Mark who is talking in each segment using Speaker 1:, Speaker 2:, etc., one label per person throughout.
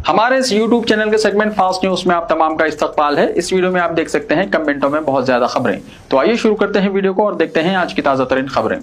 Speaker 1: हमारे इस YouTube channel के सेगमेंट फास्ट न्यूज में आप तमाम का इस्तकबाल है। इस वीडियो में आप देख सकते हैं कमेंटों में बहुत ज्यादा खबरें। तो आइए शुरू करते हैं वीडियो को और देखते हैं आज की ताजा तरीन खबरें।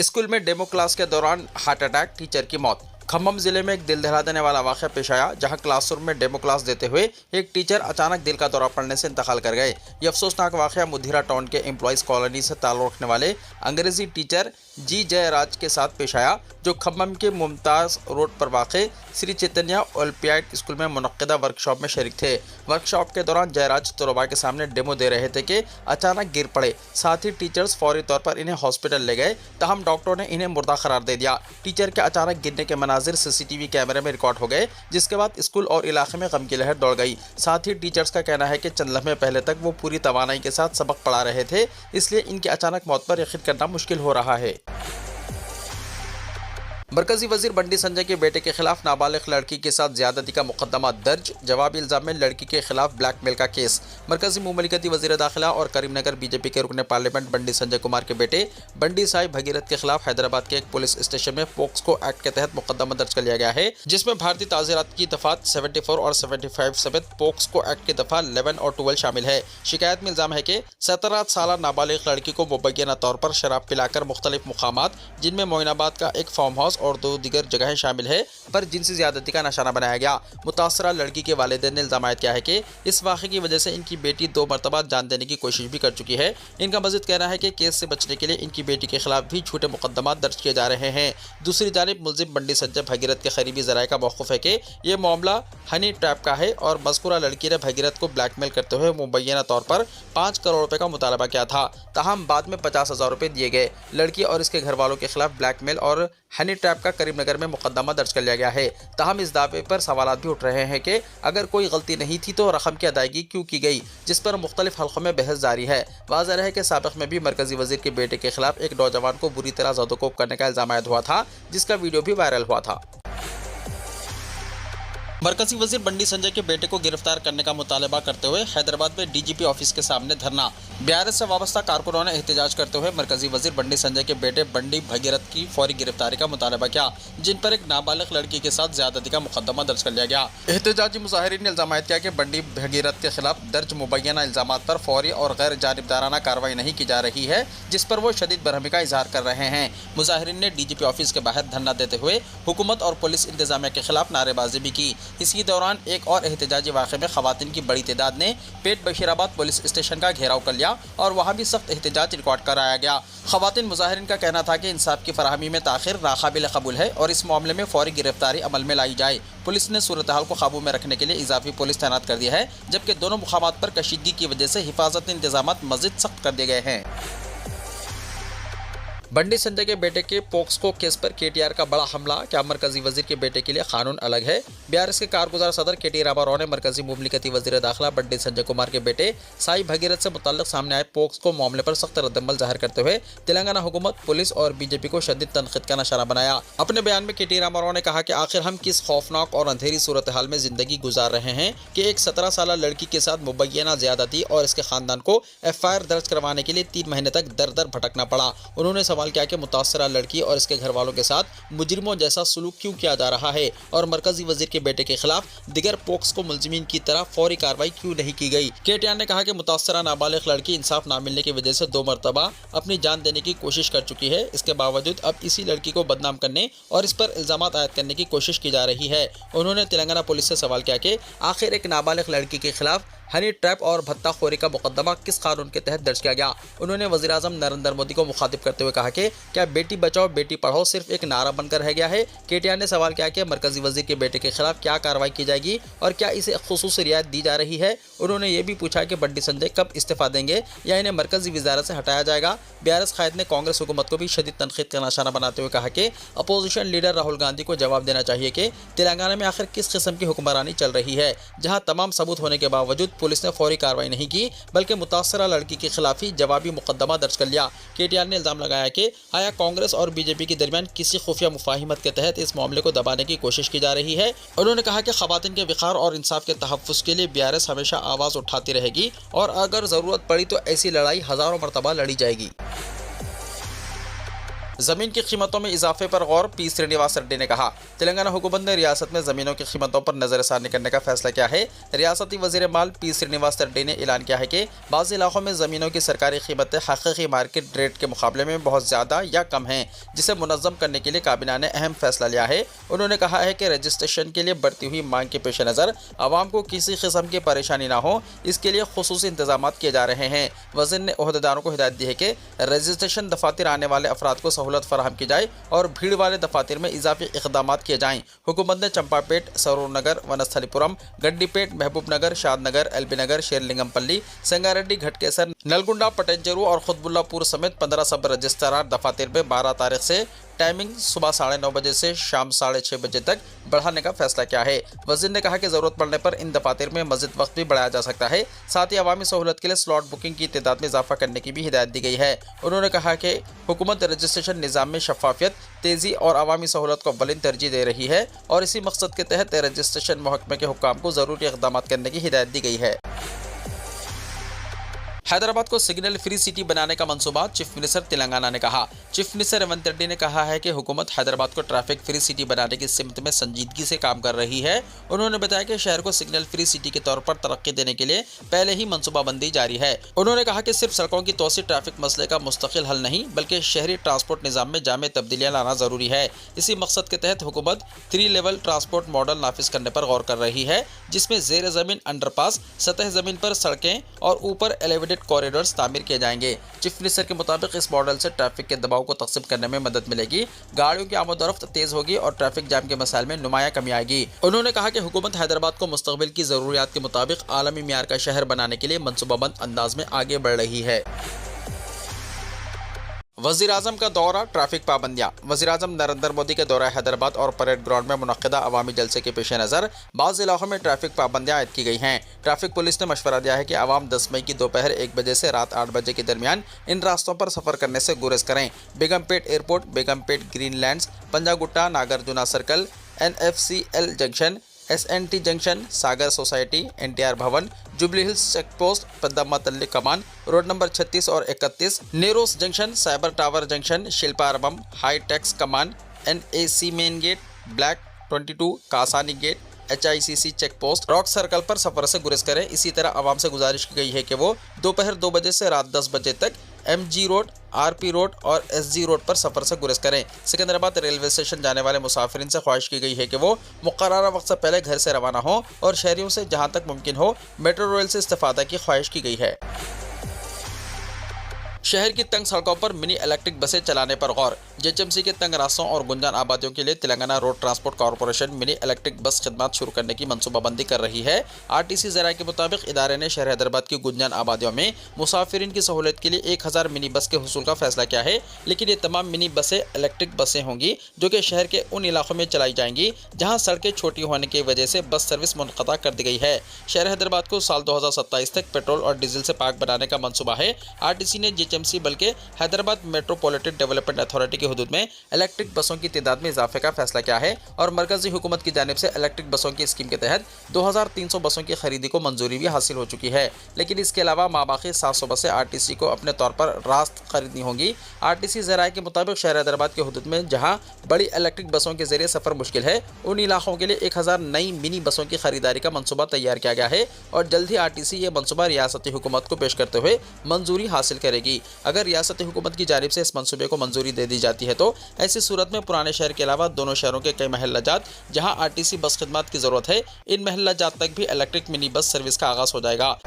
Speaker 2: स्कूल में डेमो क्लास के दौरान हार्ट अटैक, टीचर की मौत। खम्भम जिले में एक दिल दहला देने वाला वाक़या पेश आया, जहां क्लासरूम में डेमो क्लास देते हुए एक टीचर अचानक दिल का दौरा पड़ने से इंतकाल कर गए। ये अफसोसनाक वाक़या मुधीरा टाउन के एम्प्लॉइज कॉलोनी से ताल्लुक़ रखने वाले अंग्रेजी टीचर जी जयराज के साथ पेश आया, जो खम्भम के मुमताज़ रोड पर वाक़े श्री चैतन्य ओलंपियाड स्कूल में मुनक्किदा वर्कशॉप में शरीक थे। वर्कशॉप के दौरान जयराज तलबा के सामने डेमो दे रहे थे कि अचानक गिर पड़े। साथ ही टीचर्स फौरी तौर पर इन्हें हॉस्पिटल ले गए, तहम डॉक्टरों ने इन्हें मुर्दा करार दे दिया। टीचर के अचानक गिरने के मनाजिर सीसीटीवी कैमरे में रिकॉर्ड हो गए, जिसके बाद स्कूल और इलाके में गम की लहर दौड़ गई। साथ ही टीचर्स का कहना है कि चंद लम्हे पहले तक वो पूरी तवानाई के साथ सबक पढ़ा रहे थे, इसलिए इनकी अचानक मौत पर यकीन करना मुश्किल हो रहा है। मरकजी वजीर बंडी संजय के बेटे के खिलाफ नाबालिग लड़की के साथ ज्यादती का मुकदमा दर्ज, जवाबी इल्जाम में लड़की के खिलाफ ब्लैकमेल का केस। मरकजी मुमलिकती वजीर दाखिला और करीमनगर बीजेपी के रुकने पार्लियामेंट बंडी संजय कुमार के बेटे बंडी साई भगीरथ के खिलाफ हैदराबाद के एक पुलिस स्टेशन में पोक्सको एक्ट के तहत मुकदमा दर्ज कर लिया गया है, जिसमें भारतीय ताज़ीरात की दफात 74 और 75 समेत पोक्सको एक्ट की दफा 11 और 12 शामिल है। शिकायत में इल्जाम है कि 17 साल नाबालिग लड़की को मुबैना तौर पर शराब पिलाकर मुख्तलिफ मुकामात, जिनमें मोइनाबाद का एक फार्म हाउस और 2 दीगर जगहें शामिल है, पर जिनसी ज्यादती का निशाना बनाया गया। मुतासरा लड़की के वालिदैन ने इल्जाम किया है कि इस वाक़े की वजह से इनकी बेटी 2 मरतबा जान देने की कोशिश भी कर चुकी है। इनका मज़ीद कहना है कि केस से बचने के लिए इनकी बेटी के खिलाफ भी झूठे मुकदमा दर्ज किए जा रहे हैं। दूसरी जानिब मुलजिम बंडी संजय भगीरथ के करीबी ज़राए का मौक़िफ़ है कि यह मामला हनी ट्रैप का है और मज़कूरा लड़की ने भगीरथ को ब्लैकमेल करते हुए मुबैना तौर पर 5 करोड़ रुपए का मुतालबा किया था, तहम बाद में 50,000 रुपये दिए गए। लड़की और इसके घर वालों के खिलाफ ब्लैकमेल और हनी ट्रैप का करीमनगर में मुकदमा दर्ज कर लिया गया है। तहम इस दावे पर सवालात भी उठ रहे हैं कि अगर कोई गलती नहीं थी तो रकम की अदायगी क्यों की गई, जिस पर मुख्तलिफ हल्कों में बहस जारी है। वाज़ेह है कि साबिक़ में भी मरकजी वजीर के बेटे के खिलाफ एक नौजवान को बुरी तरह ज़दोकोब करने का इल्ज़ाम आयद हुआ था, जिसका वीडियो भी वायरल हुआ था। मरकजी वजीर बंडी संजय के बेटे को गिरफ्तार करने का मुतालबा करते हुए हैदराबाद में डीजीपी ऑफिस के सामने धरना। बीआरएस से वाबस्ता कारकुनों ने एहतजाज करते हुए मरकजी वजीर बंडी संजय के बेटे बंडी भगीरथ की फौरी गिरफ्तारी का मुतालबा किया, जिन पर एक नाबालिग लड़की के साथ ज्यादती का मुकदमा दर्ज कर लिया गया। एहतजाजी मुजाहिरीन ने इल्जाम किया कि बंडी भगीरथ के खिलाफ दर्ज मुबैना इल्जाम पर फौरी और गैर जानिबदाराना कार्रवाई नहीं की जा रही है, जिस पर वो शदीद बरहमी का इजहार कर रहे हैं। मुजाहिरीन ने डीजीपी ऑफिस के बाहर धरना देते हुए हुकूमत और पुलिस इंतजामिया के खिलाफ नारेबाजी भी की। इसी दौरान एक और एहतजाजी वाक़े में खवातीन की बड़ी तादाद ने पेट बशीराबाद पुलिस स्टेशन का घेराव कर लिया और वहाँ भी सख्त एहतजाज रिकॉर्ड कराया गया। खवातीन मुजाहिरीन का कहना था कि इंसाफ की फराहमी में ताखिर नाकाबिल कबूल है और इस मामले में फौरी गिरफ्तारी अमल में लाई जाए। पुलिस ने सूरत हाल को काबू में रखने के लिए इजाफी पुलिस तैनात कर दिया है, जबकि दोनों मुकामात पर कशीदगी की वजह से हिफाजती इंतजाम मज़ीद सख्त कर दिए गए हैं। बंडी संजय के बेटे के पोक्सको केस पर केटीआर का बड़ा हमला, क्या मरकजी वजीर के बेटे के लिए कानून अलग है? बीआरएस के कारगुजार सदर केटी रामाराव ने मरकजी मुमलिकती वजीर दाखिला बंडी संजय कुमार के बेटे साई भगीरथ से मुतल्लिक सामने आए पोक्सको मामले पर सख्त रद्दमल जाहिर करते हुए तेलंगाना हुकूमत, पुलिस और बीजेपी को शदीद तनकीद का निशाना बनाया। अपने बयान में केटी रामाराव ने कहा कि आखिर हम किस खौफनाक और अंधेरी सूरत हाल में जिंदगी गुजार रहे हैं कि एक 17 साल लड़की के साथ मुबैना ज्यादती और इसके खानदान को FIR दर्ज करवाने के लिए 3 महीने तक दर दर भटकना पड़ा। उन्होंने सवाल किया कि मुतासरा लड़की और इसके घर वालों के साथ मुजरिमों जैसा सलूक क्यों किया जा रहा है और मरकजी वजीर के बेटे के खिलाफ दिगर पोक्सको मुलजिमीन की तरह फौरी कार्रवाई क्यों नहीं की गई। केटीआर ने कहा कि मुतासरा नाबालिग लड़की इंसाफ ना मिलने की वजह से 2 मरतबा अपनी जान देने की कोशिश कर चुकी है। इसके बावजूद अब इसी लड़की को बदनाम करने और इस पर इल्जाम आयद करने की कोशिश की जा रही है। उन्होंने तेलंगाना पुलिस से सवाल किया कि आखिर एक नाबालिग लड़की के खिलाफ हनी ट्रैप और भत्ताखोरी का मुकदमा किस कानून के तहत दर्ज किया गया। उन्होंने वज़ीर-ए-आज़म नरेंद्र मोदी को मुखातिब करते हुए कहा कि क्या बेटी बचाओ बेटी पढ़ाओ सिर्फ एक नारा बनकर रह गया है। केटीआर ने सवाल किया कि मरकजी वजीर के बेटे के खिलाफ क्या कार्रवाई की जाएगी और क्या इसे खुसूसी रियायत दी जा रही है। उन्होंने ये भी पूछा कि बंडी संजय कब इस्तीफा देंगे या इन्हें मरकजी वजारत से हटाया जाएगा। बीआरएस कायद ने कांग्रेस हुकूमत को भी शदीद तनकीद का निशाना बनाते हुए कहा कि अपोजिशन लीडर राहुल गांधी को जवाब देना चाहिए कि तेलंगाना में आखिर किस किस्म की हुक्मरानी चल रही है, जहां तमाम सबूत होने के बावजूद पुलिस ने फौरी कार्रवाई नहीं की बल्कि मुतासरा लड़की के खिलाफ ही जवाबी मुकदमा दर्ज कर लिया। केटीआर ने इल्जाम लगाया कि आया कांग्रेस और बीजेपी के दरमियान किसी खुफिया मुफाहिमत के तहत इस मामले को दबाने की कोशिश की जा रही है। उन्होंने कहा कि खवातीन के विकार और इंसाफ के तहफ़्फ़ुज़ के लिए बीआरएस हमेशा आवाज़ उठाती रहेगी और अगर ज़रूरत पड़ी तो ऐसी लड़ाई हज़ारों मरतबा लड़ी जाएगी। जमीन की कीमतों में इजाफे पर गौर, पी श्रीनिवास रेड्डी ने कहा। तेलंगाना हुकूमत ने रियासत में जमीनों की कीमतों पर नजरसानी करने का फैसला किया है। रियासती वजीर माल पी श्रीनिवास रेड्डी ने ऐलान किया है कि बाज़ इलाकों में जमीनों की सरकारी कीमतें हकीकी मार्केट रेट के मुकाबले में बहुत ज़्यादा या कम हैं, जिसे मुनज़्ज़म करने के लिए काबीना ने अहम फैसला लिया है। उन्होंने कहा है कि रजिस्ट्रेशन के लिए बढ़ती हुई मांग के पेश नज़र आवाम को किसी किस्म की परेशानी ना हो, इसके लिए खुसूसी इंतजाम किए जा रहे हैं। वज़ीर ने ओहदेदारों को हिदायत दी है कि रजिस्ट्रेशन दफातर आने वाले अफराद को सहूलत फराहम की जाए और भीड़ वाले दफातर में इजाफी इक़दाम किए जाएँ। हुकूमत ने चंपापेट, सरूर नगर, वनस्थलीपुरम, गड्डीपेट, महबूब नगर, शाद नगर, एलबी नगर, शेरलिंगमपल्ली, संगारेड्डी, घटकेसर, नलगुंडा, पटेंचेरू और खुतबुल्लापुर समेत 15 सब रजिस्ट्रार दफातर में 12 तारीख से टाइमिंग सुबह 9:30 बजे से शाम 6:30 बजे तक बढ़ाने का फैसला किया है। वज़ीर ने कहा कि ज़रूरत पड़ने पर इन दफातर में मज़ीद वक्त भी बढ़ाया जा सकता है। साथ ही अवामी सहूलत के लिए स्लॉट बुकिंग की तादाद में इजाफा करने की भी हिदायत दी गई है। उन्होंने कहा कि हुकूमत रजिस्ट्रेशन निज़ाम में शफाफियत, तेज़ी और अवामी सहूलत को अव्वलीन तरजीह दे रही है और इसी मकसद के तहत रजिस्ट्रेशन महकमे के हुक्काम को ज़रूरी इक़दाम करने की हिदायत दी गई है। हैदराबाद को सिग्नल फ्री सिटी बनाने का मंसूबा, चीफ मिनिस्टर तेलंगाना ने कहा। चीफ मिनिस्टर रेवंत रेड्डी ने कहा है कि हुकूमत हैदराबाद को ट्रैफिक फ्री सिटी बनाने की सिमत में संजीदगी से काम कर रही है। उन्होंने बताया कि शहर को सिग्नल फ्री सिटी के तौर पर तरक्की देने के लिए पहले ही मंसूबाबंदी जारी है। उन्होंने कहा कि सिर्फ सड़कों की तोसी ट्रैफिक मसले का मुस्तकिल हल नहीं, बल्कि शहरी ट्रांसपोर्ट निज़ाम में जामे तब्दीलियाँ लाना ज़रूरी है। इसी मकसद के तहत हुकूमत 3 लेवल ट्रांसपोर्ट मॉडल नाफिज करने पर गौर कर रही है, जिसमें ज़ेर ज़मीन अंडरपास, सतह ज़मीन पर सड़कें और ऊपर एलिवेटेड कॉरिडोर्स तामीर किए जाएंगे। चीफ मिनिस्टर के मुताबिक इस मॉडल से ट्रैफिक के दबाव को तक़सीम करने में मदद मिलेगी, गाड़ियों की आमद-ओ-रफ्त तेज होगी और ट्रैफिक जाम के मसाइल में नुमायां कमी आएगी। उन्होंने कहा कि हुकूमत हैदराबाद को मुस्तक़बिल की ज़रूरियात के मुताबिक आलमी मियार का शहर बनाने के लिए मनसूबाबंद अंदाज में आगे बढ़ रही है। वज़ीर आज़म का दौरा, ट्रैफिक पाबंदियाँ। वज़ीर आज़म नरेंद्र मोदी के दौरा हैदराबाद और परेड ग्राउंड में मुनक़्क़दा अवामी जलसे के पेश नज़र बाज़ इलाकों में ट्रैफिक पाबंदियाँ आयद की गई हैं। ट्रैफिक पुलिस ने मशवरा दिया है कि आवाम 10 मई की दोपहर 1 बजे से रात 8 बजे के दरमियान इन रास्तों पर सफ़र करने से गुरेज करें। Begumpet airport, Begumpet Greenlands, Panjagutta, Nagarjuna circle, NFCL junction, SNT junction, Sagar society, NTR Bhavan, Jubilee Hills check post, Padma Talli Kaman, road number 36 और 31, नेरोस junction, cyber tower junction, Shilpa अरबम, Hitex Kaman, NAC main gate, block 22, Kasani gate, HICC check post, rock circle पर सफर से गुरेज करें। इसी तरह आवाम से गुजारिश की गई है कि वो दोपहर 2 बजे से रात 10 बजे तक MG रोड, RP रोड और SG रोड पर सफर से गुरेज करें। सिकंदराबाद रेलवे स्टेशन जाने वाले मुसाफिरीन से ख्वाहिश की गई है कि वो मुकर्ररा वक्त से पहले घर से रवाना हो और शहरियों से जहां तक मुमकिन हो मेट्रो रेल से इस्तेफादा की ख्वाहिश की गई है। शहर की तंग सड़कों पर मिनी इलेक्ट्रिक बसें चलाने पर गौर। JHMC के तंग रास्तों और गुंजान आबादियों के लिए Telangana road transport corporation mini electric bus खिदमत शुरू करने की मनसूबाबंदी कर रही है। RTC ज़राए के मुताबिक इदारे ने शहर हैदराबाद की गुंजान आबादियों में मुसाफिरीन की सहूलियत के लिए 1000 मिनी बस के हुसूल का फैसला किया है, लेकिन ये तमाम मिनी बसें इलेक्ट्रिक बसें होंगी जो कि शहर के उन इलाकों में चलाई जाएंगी जहाँ सड़कें छोटी होने की वजह से बस सर्विस मुनक़ता कर दी गई है। शहर हैदराबाद को साल 2027 तक पेट्रोल और डीजल से पाक बनाने का मनसूबा है। RTC ने JHMC बल्कि हैदराबाद मेट्रोपॉलिटन डेवलपमेंट अथॉरिटी की हुदूद में इलेक्ट्रिक बसों की तादाद में इजाफे का फैसला किया है और मरकजी हुकूमत की जानिब से इलेक्ट्रिक बसों की स्कीम के तहत 2300 बसों की खरीदी को मंजूरी भी हासिल हो चुकी है। लेकिन इसके अलावा माबाकी 700 बसें RTC को अपने तौर पर रास्त खरीदनी होंगी। RTC ज़राए के मुताबिक शहर हैदराबाद के हुदूद में जहां बड़ी इलेक्ट्रिक बसों के जरिए सफ़र मुश्किल है, उन इलाकों के लिए 1000 नई मिनी बसों की खरीदारी का मनसूबा तैयार किया गया है और जल्द ही RTC ये मनसूबा रियासती हुकूमत को पेश करते हुए मंजूरी हासिल करेगी। अगर रियासती हुकूमत की जानिब से इस मंसूबे को मंजूरी दे दी जाती है तो ऐसी सूरत में पुराने शहर के अलावा दोनों शहरों के कई महल्ला जात जहां RTC बस खिदमत की ज़रूरत है, इन महल्ला जात तक भी इलेक्ट्रिक मिनी बस सर्विस का आगाज़ हो जाएगा।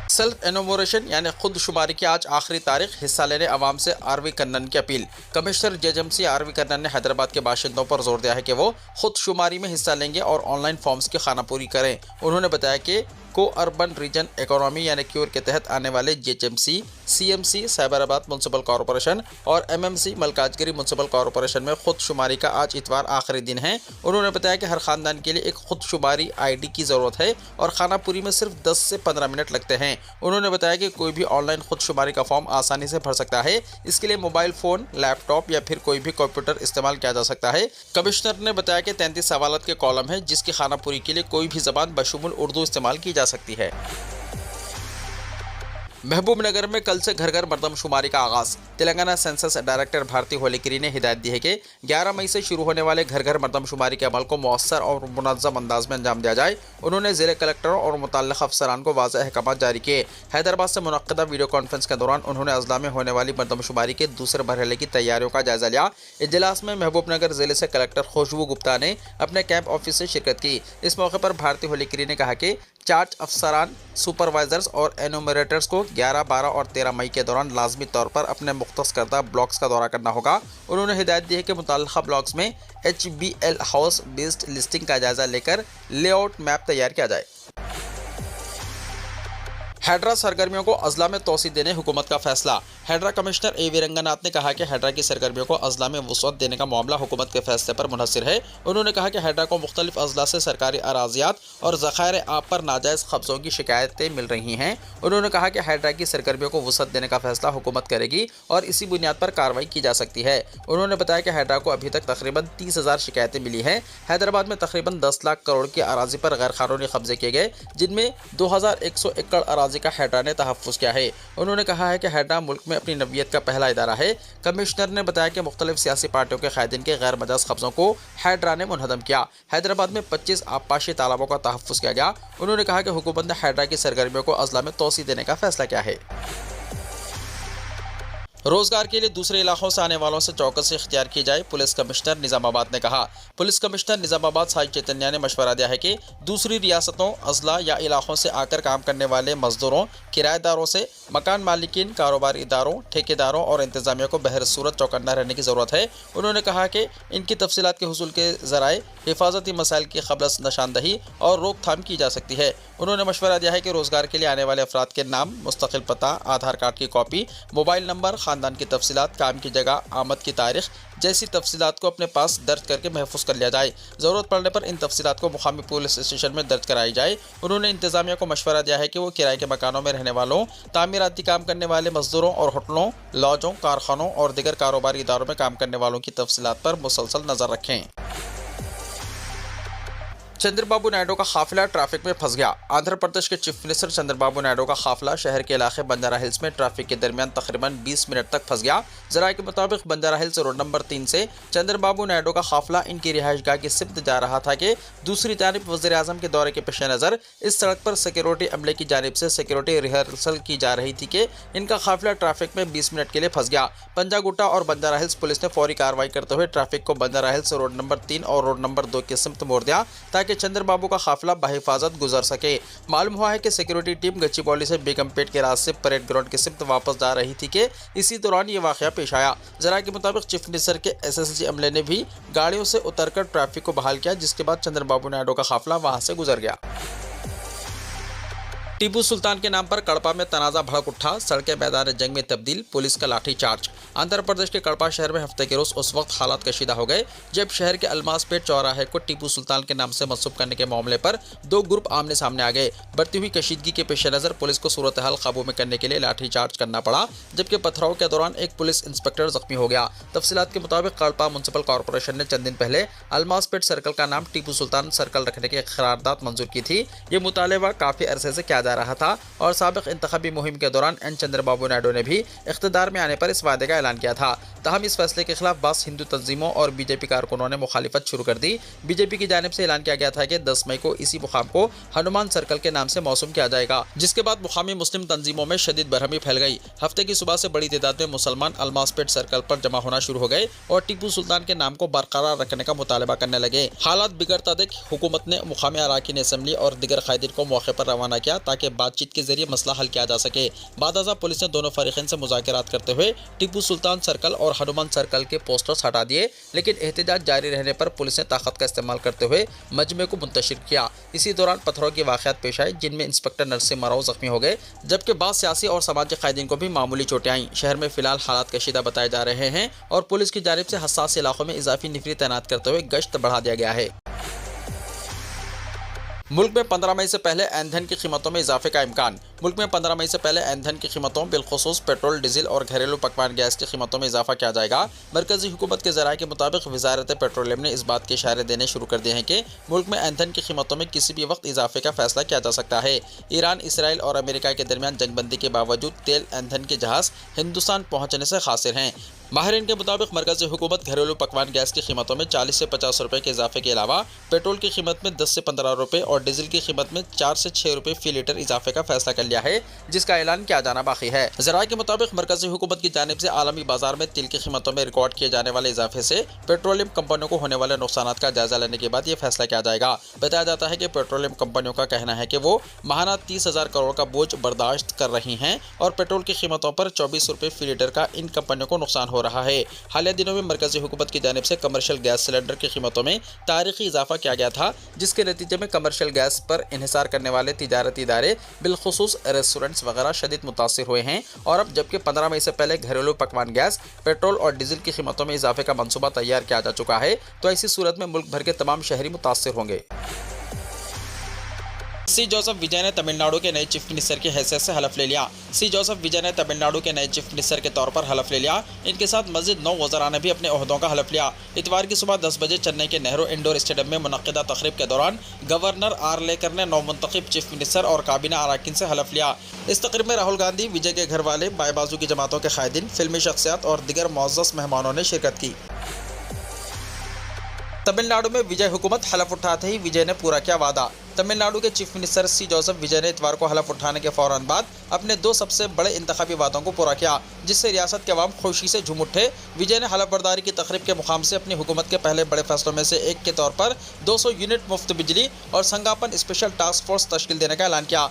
Speaker 2: सेल्फ एनोमोरेशन यानी खुद शुमारी की आज आखिरी तारीख। हिस्सा लेने अवाम से RV कन्नन की appeal. Commissioner JHMC RV Kannan ने हैदराबाद के बाशिंदों पर जोर दिया है कि वो खुद शुमारी में हिस्सा लेंगे और ऑनलाइन फॉर्म्स की खानापूरी करें। उन्होंने बताया कि को अर्बन रीजन इकोनॉमी यानी क्यूर के तहत आने वाले JHMC, CMC, Cyberabad municipal corporation और MMC मलकाजगिरी म्यूनसिपल कॉरपोरेशन में खुद शुमारी का आज इतवार आखिरी दिन है। उन्होंने बताया कि हर ख़ानदान के लिए एक खुद शुमारी ID की ज़रूरत है और खानापूरी में सिर्फ 10 से 15 मिनट लगते हैं। उन्होंने बताया कि कोई भी ऑनलाइन खुद शुमारी का फॉर्म आसानी से भर सकता है। इसके लिए मोबाइल फ़ोन, लैपटॉप या फिर कोई भी कंप्यूटर इस्तेमाल किया जा सकता है। कमिश्नर ने बताया कि 33 सवालात के कॉलम है जिसकी खानापूरी के लिए कोई भी ज़बान बशुमुल उर्दू इस्तेमाल की जा सकती है। महबूब नगर में कल से घर घर मर्दमशुमारी का आगाज। तेलंगाना सेंसस डायरेक्टर भारती होलीगिरी ने हिदायत दी है कि 11 मई से शुरू होने वाले घर घर मर्दमशुमारी के अमल को मौसर और मुनज़्ज़म अंदाज में अंजाम दिया जाए। उन्होंने ज़िले कलेक्टरों और मुतल्लिक़ अफसरान को वाज़ेह अहकाम जारी किए। हैदराबाद से मुनक़्क़दा वीडियो कॉन्फ्रेंस के दौरान उन्होंने अज़ला में होने वाली मर्दमशुमारी के दूसरे मरहले की तैयारियों का जायजा लिया। इजलास में महबूब नगर जिले से कलेक्टर खुशबू गुप्ता ने अपने कैंप ऑफिस से शिरकत की। इस मौके पर भारती होलीगिरी ने कहा कि चार्ज अफसरान, सुपरवाइजर्स और एनुमरेटर्स को 11, 12 और 13 मई के दौरान लाजमी तौर पर अपने मुख्तस करदा ब्लॉक्स का दौरा करना होगा। उन्होंने हिदायत दी है कि मुतल्लिक़ा ब्लॉक्स में HBL हाउस बेस्ड लिस्टिंग का जायजा लेकर लेआउट मैप तैयार किया जाए। हैड्रा सरगर्मियों को अजला में तोसी देने हुकूमत का फैसला। हैड्रा कमिश्नर AV रंगनाथ ने कहा कि हैड्रा की सरगर्मियों को अजला में वुसअत देने का मामला हुकूमत के फैसले पर मुनहसर है। उन्होंने कहा कि हैड्रा को मुख्तलिफ अजला से सरकारी अराजियात और ज़खायर आब पर नाजायज़ कब्ज़ों की शिकायतें मिल रही हैं। उन्होंने कहा कि हैड्रा की सरगर्मियों को वुसअत देने का फैसला हुकूमत करेगी और इसी बुनियाद पर कार्रवाई की जा सकती है। उन्होंने बताया कि हैड्रा को अभी तक तकरीबन 30,000 शिकायतें मिली हैं। हैदराबाद में तकरीबन 10 लाख करोड़ की अराजी पर गैर कानूनी कब्जे किए गए, जिनमें 2100 एकड़ अराजी का हैड्रा ने तहफ़्फ़ुज़ किया है। उन्होंने कहा है कि हैड्रा मुल्क में अपनी नवीयत का पहला इदारा है। कमिश्नर ने बताया कि मुख्तलिफ सियासी पार्टियों के कायदीन के गैर मजाज कब्जों को हैड्रा ने मुनहदम किया। हैदराबाद में 25 आबपाशी तालाबों का तहफ़्फ़ुज़ किया गया। उन्होंने कहा कि हुकूमत ने हैड्रा की सरगर्मियों को अजला में तोसी देने का फैसला किया है। रोजगार के लिए दूसरे इलाकों से आने वालों से चौकसी इख्तियार की जाए, पुलिस कमिश्नर निजामाबाद ने कहा। पुलिस कमिश्नर निजामाबाद साई चैतन्या ने मशवरा दिया है कि दूसरी रियासतों, अजला या इलाकों से आकर काम करने वाले मजदूरों, किराएदारों से मकान मालिकीन, कारोबारी इदारों, ठेकेदारों और इंतजामिया को बहर सूरत चौकन्ना रहने की ज़रूरत है। उन्होंने कहा कि इनकी तफसीलात के हुसूल के ज़राए हिफाजती मसाइल की क़ब्ल निशानदही और रोकथाम की जा सकती है। उन्होंने मशवरा दिया है कि रोज़गार के लिए आने वाले अफराद के नाम, मुस्तकिल पता, आधार कार्ड की कॉपी, मोबाइल नंबर, ख़ानदान की तफसीलात, काम की जगह, आमद की तारीख जैसी तफसीलात को अपने पास दर्ज करके महफूज कर लिया जाए। ज़रूरत पड़ने पर इन तफसीलात को मुकामी पुलिस स्टेशन में दर्ज कराई जाए। उन्होंने इंतजामिया को मशवरा दिया है कि वो किराए के मकानों में रहने वालों, तामीराती काम करने वाले मजदूरों और होटलों, लॉजों, कारखानों और दीगर कारोबारी इदारों में काम करने वालों की तफसीलात पर मुसलसल नज़र रखें। चंद्रबाबू नायडू का काफिला ट्रैफिक में फंस गया। आंध्र प्रदेश के चीफ मिनिस्टर चंद्रबाबू नायडू का काफिला शहर के इलाके बंजारा हिल्स में ट्रैफिक के दरमियान तकरीबन 20 मिनट तक फंस गया। जराये के मुताबिक बंजारा हिल्स रोड नंबर 3 से चंद्रबाबू नायडू का काफिला इनकी रिहाइशगाह की सिमत जा रहा था कि दूसरी जानिब वज़ीर आज़म के दौरे के पेश नज़र इस सड़क पर सिक्योरिटी अमले की जानिब से सिक्योरिटी रिहर्सल की जा रही थी कि इनका काफिला ट्रैफिक में 20 मिनट के लिए फंस गया। पंजागुट्टा और बंजारा हिल्स पुलिस ने फौरी कार्रवाई करते हुए ट्रैफिक को बंजारा हिल्स रोड नंबर 3 और रोड नंबर 2 की सिमत मोड़ दिया ताकि चंद्रबाबू का काफिला बहिफाजत गुजर सके। मालूम हुआ है कि सिक्योरिटी टीम गच्चीबौली से बेगमपेट के रास्ते परेड ग्राउंड की सिमत वापस जा रही थी कि इसी दौरान ये वाकया पेश आया। जरा के मुताबिक चीफ मिनिस्टर के SSG अमले ने भी गाड़ियों से उतरकर ट्रैफिक को बहाल किया, जिसके बाद चंद्रबाबू नायडू का काफिला वहां से गुजर गया। टीपू सुल्तान के नाम पर कड़पा में तनाज़ा भड़क उठा, सड़कें मैदान जंग में तब्दील, पुलिस का लाठीचार्ज। आंध्र प्रदेश के कड़पा शहर में हफ्ते के रोज उस वक्त हालात कशीदा हो गए जब शहर के अलमासपेट चौराहे को टीपू सुल्तान के नाम से मंसूब करने के मामले पर दो ग्रुप आमने सामने आ गए। बढ़ती हुई कशीदगी के पेश नज़र पुलिस को सूरत हाल काबू में करने के लिए लाठीचार्ज करना पड़ा, जबकि पथराव के दौरान एक पुलिस इंस्पेक्टर जख्मी हो गया। तफसीलात के मुताबिक कड़पा म्यूनसिपल कॉर्पोरेशन ने चंद दिन पहले अलमासपेट सर्कल का नाम टीपू सुल्तान सर्कल रखने की करारदाद मंजूर की थी। ये मुतालबा काफ़ी अरसे से किया जा रहा था और साबिक इंतखाबी मुहिम के दौरान चंद्रबाबू नायडू ने भी इख्तिदार में आने पर इस वादे का ऐलान किया था। तहम इस फैसले के खिलाफ बास हिंदू तंजीमों और बीजेपी कारकुनों ने मुखालिफत शुरू कर दी। बीजेपी की जानिब से ऐलान किया गया था कि 10 मई को इसी मुकाम को हनुमान सर्कल के नाम से मौसूम किया जाएगा, जिसके बाद मुकामी मुस्लिम तंजीमों में शदीद बरहमी फैल गई। हफ्ते की सुबह से बड़ी तादाद में मुसलमान अलमासपेट सर्कल पर जमा होना शुरू हो गए और टीपू सुल्तान के नाम को बरकरार रखने का मुतालबा करने लगे। हालात बिगड़ता देख हुकूमत ने मुकामी अराकीन असम्बली और दिगर कायदीन को मौके पर रवाना किया ताकि बातचीत के जरिए मसला हल किया जा सके। बादअज़ा पुलिस ने दोनों फरीक़ैन से मुज़ाकरात करते हुए टीपू सुल्तान सर्कल और हनुमान सर्कल के पोस्टर्स हटा दिए, लेकिन एहतजाज जारी रहने पर पुलिस ने ताकत का इस्तेमाल करते हुए मजमे को मुंतशिर किया। इसी दौरान पत्थरों के वाक़यात पेश आए, जिनमें इंस्पेक्टर नरसिम मराव जख्मी हो गए, जबकि बाद सियासी और समाजी कायदीन को भी मामूली चोटें आईं। शहर में फिलहाल हालात कशीदा बताए जा रहे हैं और पुलिस की जानिब से हसास इलाकों में इजाफी निफरी तैनात करते हुए गश्त बढ़ा दिया गया है। मुल्क में 15 मई से पहले ईंधन की कीमतों में इजाफे का इम्कान। मुल्क में 15 मई से पहले ईंधन की कीमतों बिलखुसूस पेट्रोल, डीजल और घरेलू पकवान गैस की कीमतों में इजाफा किया जाएगा। मरकजी हुकूमत के ज़राए के मुताबिक वजारत पेट्रोलियम ने इस बात के इशारे देने शुरू कर दिए हैं कि मुल्क में ईंधन की कीमतों में किसी भी वक्त इजाफे का फैसला किया जा सकता है। ईरान, इसराइल और अमेरिका के दरमियान जंगबंदी के बावजूद तेल ईंधन के जहाज़ हिंदुस्तान पहुँचने से खासिर हैं। माहिरीन के मुताबिक मरकजी हुकूमत घरेलू पकवान गैस की कीमतों में 40 से 50 रुपये के इजाफे के अलावा पेट्रोल की कीमत में 10 से 15 रुपये और डीजल की कीमत में 4 से 6 रुपये फी लीटर इजाफे का फैसला कर लिया है, जिसका ऐलान किया जाना बाकी है। ज़राए के मुताबिक मरकजी हुकूमत की जानिब से आलमी बाजार में तेल की कीमतों में रिकॉर्ड किए जाने वाले इजाफे से पेट्रोलियम कंपनियों को होने वाले नुकसान का जायजा लेने के बाद ये फैसला किया जाएगा। बताया जाता है कि पेट्रोलियम कंपनियों का कहना है कि वो माहाना 30,000 करोड़ का बोझ बर्दाश्त कर रही हैं और पेट्रोल की कीमतों पर 24 रुपये फी लीटर का इन कंपनियों को नुकसान हो रहा है। हालिया दिनों में मरकजी हुकूमत की जानिब से कमर्शियल गैस सिलेंडर की कीमतों में तारीखी इजाफा किया गया था, जिसके नतीजे में कमर्शियल गैस पर इन्हिसार करने वाले तिजारती इदारे बिलखुसूस रेस्टोरेंट्स वगैरह शदीद मुतासिर हुए हैं। और अब जबकि 15 मई से पहले घरेलू पकवान गैस, पेट्रोल और डीजल की कीमतों में इजाफे का मंसूबा तैयार किया जा चुका है, तो ऐसी सूरत में मुल्क भर के तमाम शहरी मुतासिर होंगे। सी जोसेफ विजय ने तमिलनाडु के नए चीफ मिनिस्टर की हैसियत से हलफ ले लिया। सी जोसेफ विजय ने तमिलनाडु के नए चीफ मिनिस्टर के तौर पर हलफ ले लिया। इनके साथ मजीद 9 वज़रा ने भी अपने ओहदों का हलफ लिया। इतवार की सुबह 10 बजे चेन्नई के नेहरू इंडोर स्टेडियम में मुनक्किदा तकरीब के दौरान गवर्नर आर लेकर ने नौमुंतखब चीफ मिनिस्टर और काबीना अराकीन से हलफ लिया। इस तकरीब में राहुल गांधी, विजय के घर वाले, बाएं बाजू की जमातों के कायदीन, फिल्मी शख्सियात और दिगर मुअज़्ज़ज़ मेहमानों ने शिरकत की। तमिलनाडु में विजय हुकूमत हलफ उठाते ही विजय ने पूरा किया वादा। तमिलनाडु के चीफ मिनिस्टर सी जोसेफ विजय ने इतवार को हलफ उठाने के फौरन बाद अपने 2 सबसे बड़े इंतखाबी वादों को पूरा किया, जिससे रियासत के अवाम खुशी से झूम उठे। विजय ने हलफ बर्दारी की तकरीब के मुकाम से अपनी हुकूमत के पहले बड़े फैसलों में से एक के तौर पर 200 यूनिट मुफ्त बिजली और संगापन स्पेशल टास्क फोर्स तश्कील देने का ऐलान किया।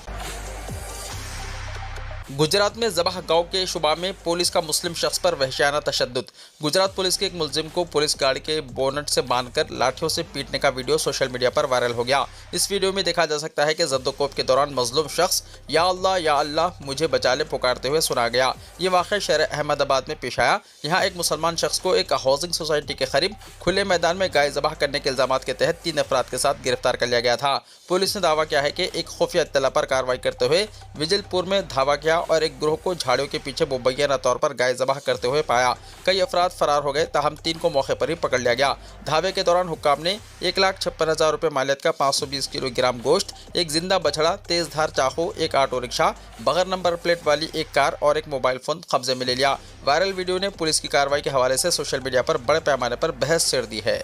Speaker 2: गुजरात में ज़बाह गांव के शुबा में पुलिस का मुस्लिम शख्स पर वहशियाना तशद्दुद। गुजरात पुलिस के एक मुलजिम को पुलिस गाड़ी के बोनट से बांधकर लाठियों से पीटने का वीडियो सोशल मीडिया पर वायरल हो गया। इस वीडियो में देखा जा सकता है कि ज़द्दोकोब के दौरान मजलूम शख्स या अल्लाह मुझे बचा ले पुकारते हुए सुना गया। ये वाक़या शहर अहमदाबाद में पेश आया। यहाँ एक मुसलमान शख्स को एक हाउसिंग सोसाइटी के करीब खुले मैदान में गाय ज़बाह करने के इल्ज़ामात के तहत 3 अफराद के साथ गिरफ्तार कर लिया गया था। पुलिस ने दावा किया है कि एक खुफिया इत्तला पर कार्रवाई करते हुए विजलपुर में धावा किया और एक ग्रोह को झाड़ियों के पीछे मुबैना तौर पर गाय ज़बाह करते हुए पाया। कई अफराद फरार हो गए, ताहम 3 को मौके पर ही पकड़ लिया गया। धावे के दौरान हुक्काम ने 1,56,000 रुपये मालियत का 520 किलोग्राम गोश्त, एक जिंदा बछड़ा, तेज धार चाकू, एक ऑटो रिक्शा, बगैर नंबर प्लेट वाली एक कार और एक मोबाइल फ़ोन कब्जे में ले लिया। वायरल वीडियो ने पुलिस की कार्रवाई के हवाले से सोशल मीडिया पर बड़े पैमाने पर बहस छेड़ दी है।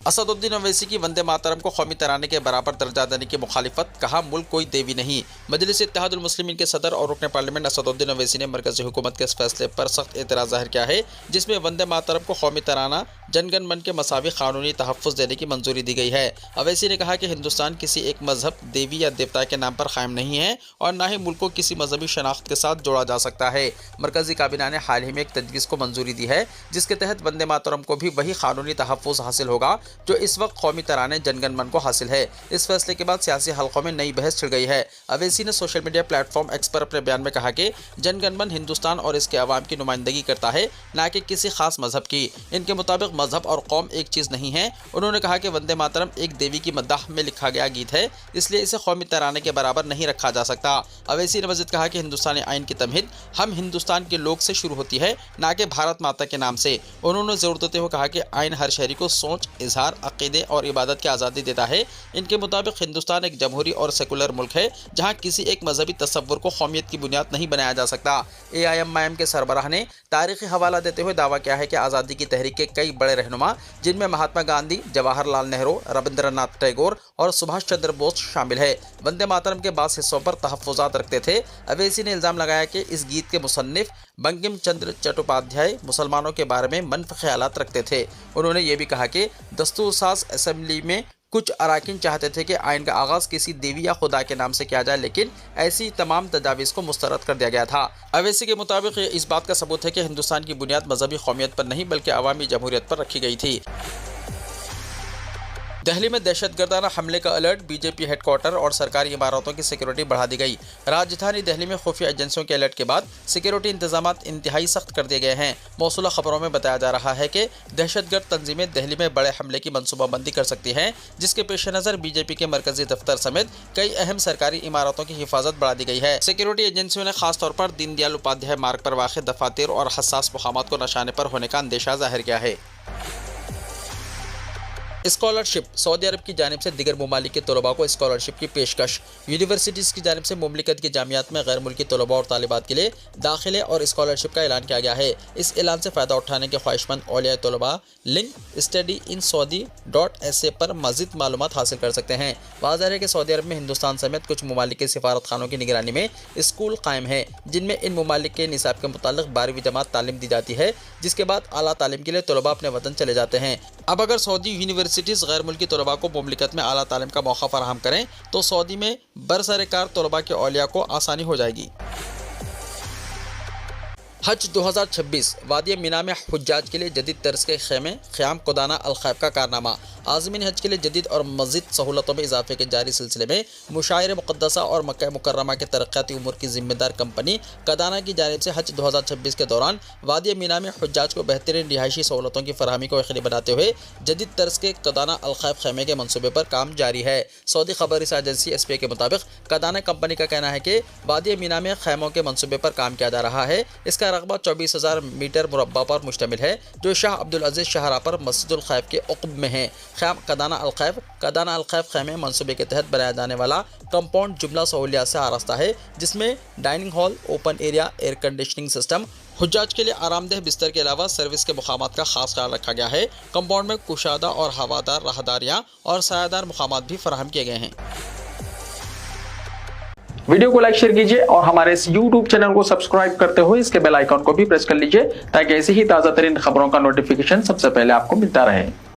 Speaker 2: असदुद्दीन ओवैसी की वंदे मातरम को कौमी तराने के बराबर दर्जा देने की मुखालिफत, कहा मुल्क कोई देवी नहीं। मजलिस इत्तेहादुल मुस्लिमीन के सदर और रुकन पार्लियामेंट असदुद्दीन ओवैसी ने मरकज़ी हुकूमत के इस फैसले पर सख्त एतराज़ ज़ाहिर किया है, जिसमें वंदे मातरम को कौमी तराना जनगण मन के मसावी कानूनी तहफ़्फ़ुज़ देने की मंजूरी दी गई है। ओवैसी ने कहा कि हिंदुस्तान किसी एक मजहब, देवी या देवता के नाम पर कायम नहीं है और न ही मुल्क को किसी मजहबी शनाख्त के साथ जोड़ा जा सकता है। मरकज़ी काबीना ने हाल ही में एक तजवीज़ को मंजूरी दी है, जिसके तहत वंदे मातरम को भी वही कानूनी तहफ़्फ़ुज़ हासिल होगा जो इस वक्त कौमी तराने जनगण मन को हासिल है। इस फैसले के बाद सियासी हलकों में नई बहस छिड़ गई है। ओवैसी ने सोशल मीडिया प्लेटफॉर्म एक्स पर अपने बयान में कहा कि जनगण मन हिंदुस्तान और इसके अवाम की नुमाइंदगी करता है, न कि किसी खास मजहब की। इनके मुताबिक मजहब और कौम एक चीज़ नहीं है। उन्होंने कहा कि वंदे मातरम एक देवी की मद्दाह में लिखा गया गीत है, इसलिए इसे कौमी तराने के बराबर नहीं रखा जा सकता। ओवैसी ने मज़ीद कहा कि हिंदुस्तानी आइन की तमहीद हम हिंदुस्तान के लोग से शुरू होती है, न कि भारत माता के नाम से। उन्होंने जोर देते हुए कहा कि आइन हर शहरी को सोच, इजहार, अकीदे और इबादत की आज़ादी देता है। इनके मुताबिक हिंदुस्तान एक जमहूरी और सेकुलर मुल्क है, जहाँ किसी एक मजहबी तसव्वुर को कौमियत की बुनियाद नहीं बनाया जा सकता। AIM के सरबराह ने तारीखी हवाला देते हुए दावा किया है कि आज़ादी की तहरीक के कई बड़े रहनुमा, जिनमें महात्मा गांधी, जवाहरलाल नेहरू, रविंद्रनाथ टैगोर और सुभाष चंद्र बोस शामिल है, वंदे मातरम के बाद हिस्सों पर तहफ़्फ़ुज़ात रखते थे। ओवैसी ने इल्ज़ाम लगाया कि इस गीत के मुसन्निफ बंकिम चंद्र चट्टोपाध्याय मुसलमानों के बारे में मनफ़ी ख़यालात रखते थे। उन्होंने ये भी कहा कि दस्तूरसाज़ असेंबली में कुछ अराकीन चाहते थे कि आइन का आगाज़ किसी देवी या खुदा के नाम से किया जाए, लेकिन ऐसी तमाम तजावीज़ को मुस्तरद कर दिया गया था। ओवैसी के मुताबिक ये इस बात का सबूत है कि हिंदुस्तान की बुनियाद मजहबी कौमियत पर नहीं बल्कि अवामी जमहूरियत पर रखी गई थी। दिल्ली में दहशतगर्दाना हमले का अलर्ट, बीजेपी हेडक्वार्टर और सरकारी इमारतों की सिक्योरिटी बढ़ा दी गई। राजधानी दिल्ली में खुफिया एजेंसियों के अलर्ट के बाद सिक्योरिटी इंतजाम इंतहाई सख्त कर दिए गए हैं। मौसूला खबरों में बताया जा रहा है कि दहशतगर्द तंजीमें दिल्ली में बड़े हमले की मनसूबाबंदी कर सकती हैं, जिसके पेश नज़र बीजेपी के मरकजी दफ्तर समेत कई अहम सरकारी इमारतों की हिफाजत बढ़ा दी गई है। सिक्योरिटी एजेंसियों ने खासतौर पर दीनदयाल उपाध्याय मार्ग पर वाक़ दफातर और हसास मुकामात को निशाने पर होने का अंदेशा जाहिर किया है। स्कॉलरशिप, सऊदी अरब की जानिब से दिगर ममालिक के तलबा को स्कॉलरशिप की पेशकश। यूनिवर्सिटीज़ की जानिब से मुमलिकत की जामियात में गैर मुल्की तलबा और तालिबात के लिए दाखिले और स्कॉलरशिप का ऐलान किया गया है। इस ऐलान से फ़ायदा उठाने के ख्वाहिशमंद औलिया तलबा लिंक studyinsaudi.sa पर मज़ीद मालूमात हासिल कर सकते हैं। वाज़ेह है कि सऊदी अरब में हिंदुस्तान समेत कुछ ममालिक के सिफारत खानों की निगरानी में स्कूल कायम है, जिनमें इन ममालिक के निसाब के मुताबिक 12वीं जमात तालीम दी जाती है, जिसके बाद आला तालीम के लिए तलबा अपने वतन चले जाते हैं। अब अगर सऊदी यूनिवर्सिटीज़ गैर मुल्की तलबा को मुमलिकत में आला तालीम का मौका फराहम करें तो सऊदी में बरसरकार तलबा के औलिया को आसानी हो जाएगी। हज 2026, वादी मिना में हुज्जाज के लिए जदीद तर्ज के खेमे, क़याम कुदाना अल-खैफ का कारनामा। आज़मीन हज के लिए जदीद और मज़ीद सहूलतों में इजाफे के जारी सिलसिले में मुशायर मुक़द्दसा और मक्का मुकर्रमा के तरक्याती उमूर की ज़िम्मेदार कंपनी कदाना की जानिब से हज 2026 के दौरान वादी मिना में हुज्जाज को बेहतरीन रिहायशी सहूलतों की फरहमी को यकीनी बनाते हुए जदीद तर्ज के कदाना अल-खैफ खेमे के मनसूबे पर काम जारी है। सऊदी खबर एजेंसी SPA के मुताबिक कदाना कंपनी का कहना है कि वादी मिना में खैमों के मनसूबे पर काम किया जा रहा है। इसका रकबा 24,000 मीटर मुरब्बा पर मुश्तमिल है, जो शाह अब्दुल अजीज़ शाहरा पर मस्जिदुल खैफ के उक़ब में है। ख़याम कदाना अल-खैफ खेमे मनसूबे के तहत बनाया जाने वाला कंपाउंड जुमला सहूलियात से आरास्ता है, जिसमें dining hall, open area, air conditioning system, हुज्जाज के लिए आरामदेह बिस्तर के अलावा सर्विस के मुकामात का खास ख्याल रखा गया है। कंपाउंड में कुशादा और हवादार राहदारियाँ और सायादार मुकामात भी फराहम किए गए हैं।
Speaker 1: वीडियो को लाइक शेयर कीजिए और हमारे इस YouTube चैनल को सब्सक्राइब करते हुए इसके बेल आइकन को भी प्रेस कर लीजिए, ताकि ऐसी ही ताज़ा तरीन खबरों का नोटिफिकेशन सबसे पहले आपको मिलता रहे।